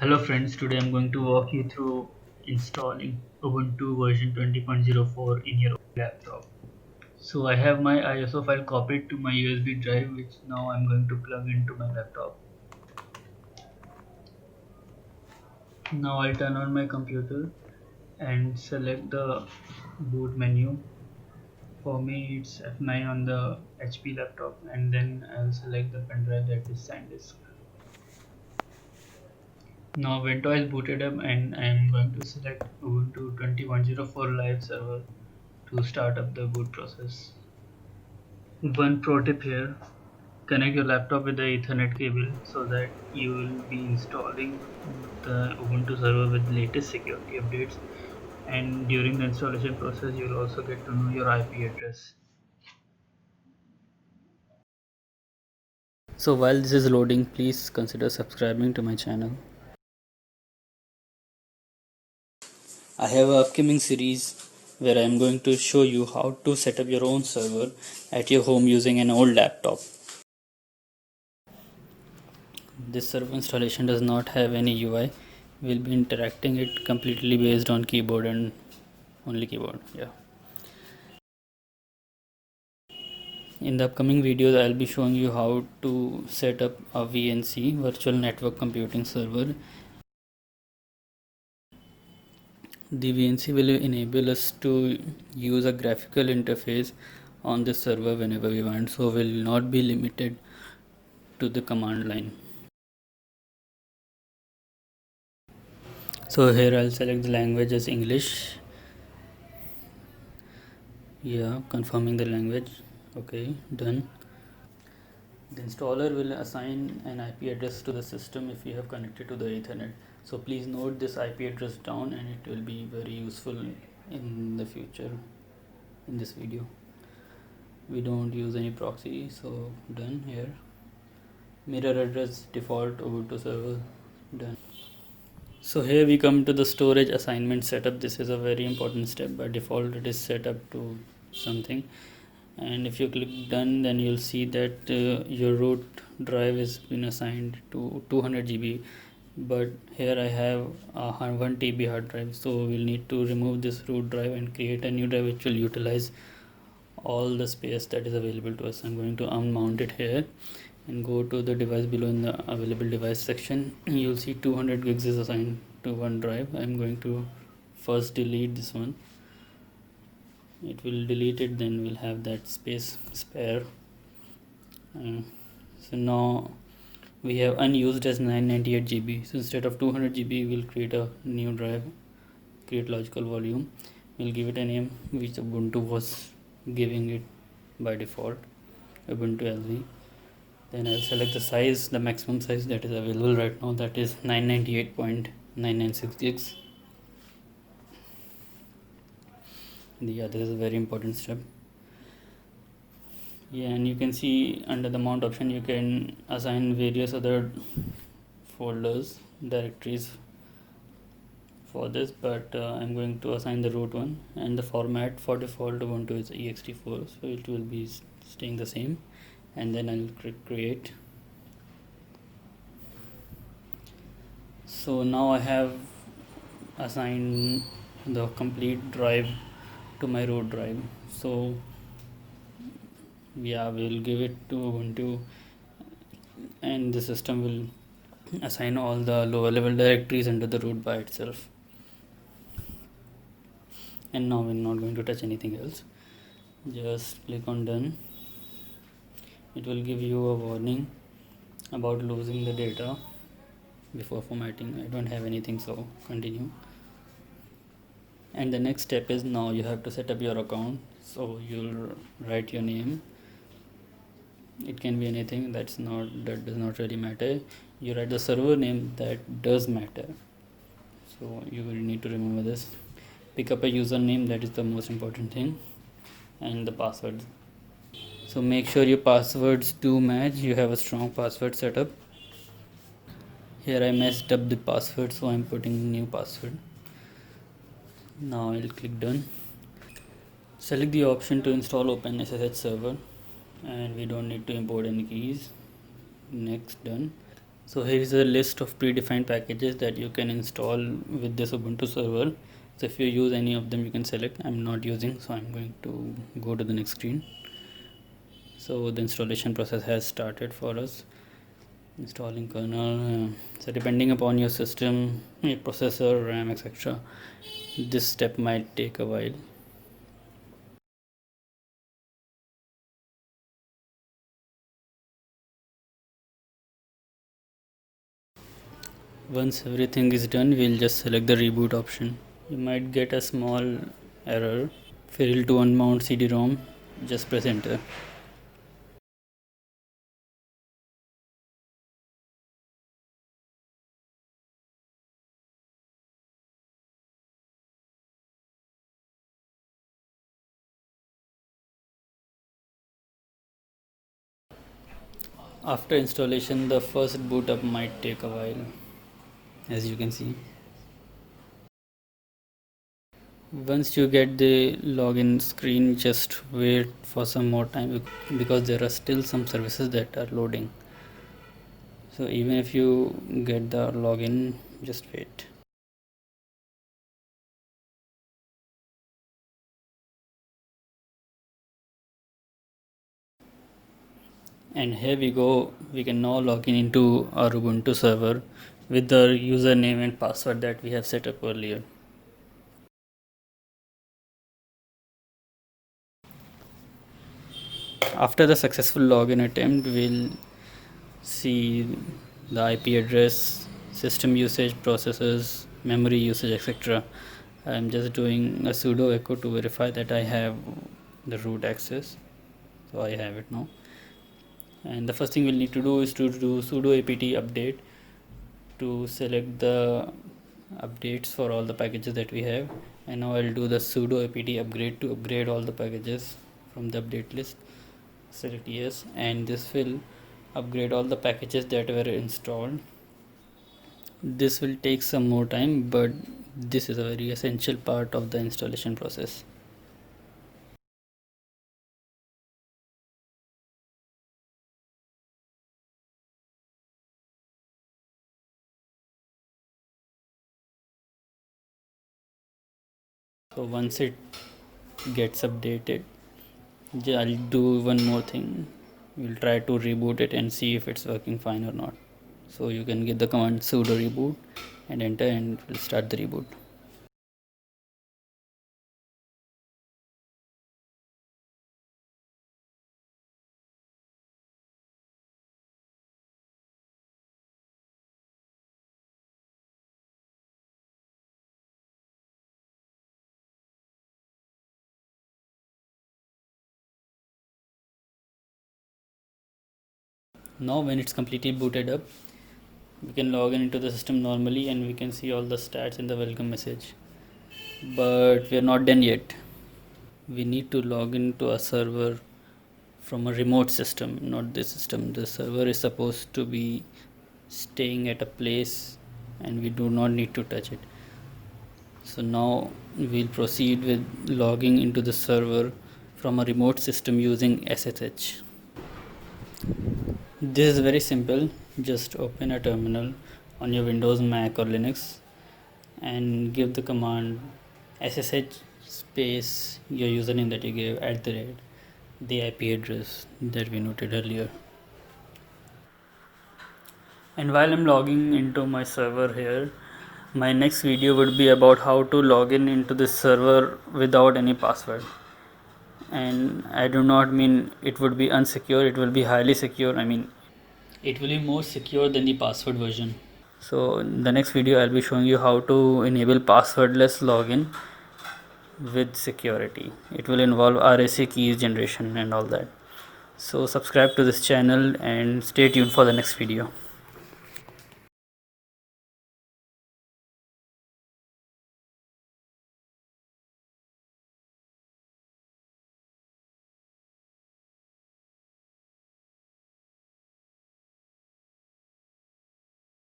Hello friends, today I'm going to walk you through installing Ubuntu version 20.04 in your laptop. So I have my ISO file copied to my USB drive, which now I'm going to plug into my laptop. Now I'll turn on my computer and select the boot menu. For me it's F9 on the HP laptop, and then I'll select the pen drive, that is SanDisk. Now Windows is booted up and I'm going to select Ubuntu 20.04 live server to start up the boot process. One pro tip here: connect your laptop with the Ethernet cable so that you will be installing the Ubuntu server with latest security updates, and during the installation process you will also get to know your IP address. So while this is loading, please consider subscribing to my channel. I have an upcoming series where I am going to show you how to set up your own server at your home using an old laptop. This server installation does not have any UI. We'll be interacting it completely based on keyboard and only keyboard. Yeah. In the upcoming videos, I'll be showing you how to set up a VNC, virtual network computing server. The VNC will enable us to use a graphical interface on this server whenever we want, so we'll not be limited to the command line. So here I'll select the language as English. Yeah, confirming the language. Okay, done. The installer will assign an IP address to the system if you have connected to the Ethernet. So please note this IP address down, and it will be very useful in the future in this video. We don't use any proxy, so done here. Mirror address default Ubuntu server, done. So here we come to the storage assignment setup. This is a very important step. By default it is set up to something, and if you click done, then you'll see that your root drive is been assigned to 200 GB, but here I have a 1 TB hard drive, so we'll need to remove this root drive and create a new drive which will utilize all the space that is available to us. I'm going to unmount it here and go to the device below. In the available device section, you'll see 200 gigs is assigned to one drive. I'm going to first delete this one. It will delete it, then we'll have that space spare. So now we have unused as 998 GB. So instead of 200 GB, we'll create a new drive, create logical volume. We'll give it a name which Ubuntu was giving it by default, Ubuntu LV. Then I'll select the size, the maximum size that is available right now, that is 998.996 gigs. Yeah, this is a very important step. Yeah, and you can see under the mount option you can assign various other folders, directories for this, but I'm going to assign the root one, and the format for default Ubuntu is ext4, so it will be staying the same. And then I'll click create. So now I have assigned the complete drive to my root drive. So yeah, we'll give it to Ubuntu, and the system will assign all the lower level directories under the root by itself. And now we're not going to touch anything else. Just click on done. It will give you a warning about losing the data before formatting. I don't have anything, so continue. And the next step is, now you have to set up your account. So you'll write your name. It can be anything, that does not really matter. You write the server name, that does matter, so you will need to remember this. Pick up a username, that is the most important thing, and the password. So make sure your passwords do match. You have a strong password setup. Here I messed up the password, so I'm putting new password. Now I'll click done. Select the option to install OpenSSH server, and we don't need to import any keys. Next, done. So here is a list of predefined packages that you can install with this Ubuntu server. So if you use any of them, you can select. I'm not using, so I'm going to go to the next screen. So the installation process has started for us, installing kernel. So depending upon your system, your processor, RAM, etc., this step might take a while. Once everything is done, we'll just select the reboot option. You might get a small error. Failed to unmount CD-ROM, just press enter. After installation, the first boot up might take a while, as you can see. Once you get the login screen, just wait for some more time because there are still some services that are loading. So even if you get the login, just wait. And here we go, we can now log into our Ubuntu server with the username and password that we have set up earlier. After the successful login attempt, we'll see the IP address, system usage, processes, memory usage, etc. I'm just doing a sudo echo to verify that I have the root access. So I have it now. And the first thing we'll need to do is to do sudo apt update to select the updates for all the packages that we have. And now I'll do the sudo apt upgrade to upgrade all the packages from the update list. Select yes, and this will upgrade all the packages that were installed. This will take some more time, but this is a very essential part of the installation process. So once it gets updated, I'll do one more thing. We'll try to reboot it and see if it's working fine or not. So you can give the command sudo reboot and enter, and we'll start the reboot. Now when it's completely booted up, we can log in into the system normally and we can see all the stats in the welcome message. But we are not done yet. We need to log into a server from a remote system, not this system. The server is supposed to be staying at a place and we do not need to touch it. So now we'll proceed with logging into the server from a remote system using SSH. This is very simple. Just open a terminal on your Windows, Mac or Linux and give the command SSH space your username that you gave at the IP address that we noted earlier. And while I'm logging into my server here, my next video would be about how to log in into this server without any password. And I do not mean it would be unsecure, it will be highly secure. I mean, it will be more secure than the password version. So in the next video I'll be showing you how to enable passwordless login with security. It will involve RSA keys generation and all that. So subscribe to this channel and stay tuned for the next video.